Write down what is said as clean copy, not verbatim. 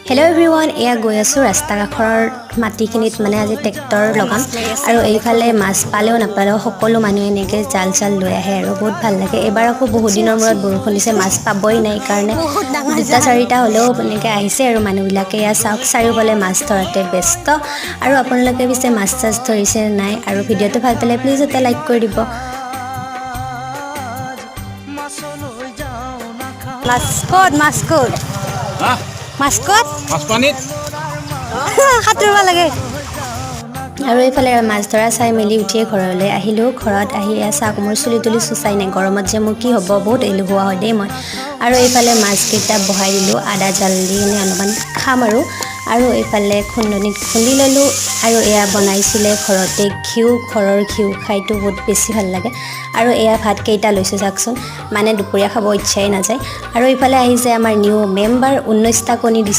Hello' everyone, এয়া গৈ আছোঁ ৰাস্তা কাষৰ মাটিখিনিত মানে আজি ট্ৰেক্টৰ লগাম আৰু এইফালে মাছ পালেও নাপালেও সকলো মানুহে এনেকৈ জাল লৈ আহে আৰু বহুত ভাল লাগে। এইবাৰ আকৌ বহুত দিনৰ মূৰত বৰষুণ দিছে, মাছ পাবই নাই কাৰণে 2-4টা হ'লেও এনেকৈ আহিছে আৰু মানুহবিলাকে এয়া চাওক চাৰিওফালে মাছ ধৰাতে ব্যস্ত। আৰু আপোনালোকে পিছে মাছ চাছ ধৰিছে নাই? আৰু ভিডিঅ'টো ভাল পালে প্লিজ এটা লাইক কৰি দিব। মাছ ক'ত মাছ পানীত সাঁতুৰিব লাগে। আৰু এইফালে মাছ ধৰা চাই মেলি উঠিয়ে ঘৰলৈ আহিলোঁ। ঘৰত আহি চাওক মোৰ চুলি তুলি চুচাই নাই, গৰমত যে মোৰ কি হ'ব, বহুত এলেহুৱা হয় দেই মই। আৰু এইফালে মাছকেইটা বহাই দিলোঁ, আদা জাল দি কিনে অলপমান খাম আৰু এইফালে খুন্দনিত খুন্দি ল'লোঁ। আৰু এয়া বনাইছিলে ঘৰতে ঘৰৰ ঘিউ খাইতো বহুত বেছি ভাল লাগে। আৰু এয়া ভাত কেইটা লৈছোঁ চাওকচোন, মানে দুপৰীয়া খাব ইচ্ছাই নাযায়। আৰু এইফালে আহিছে আমাৰ নিউ মেম্বাৰ, 19টা কণী দিছে।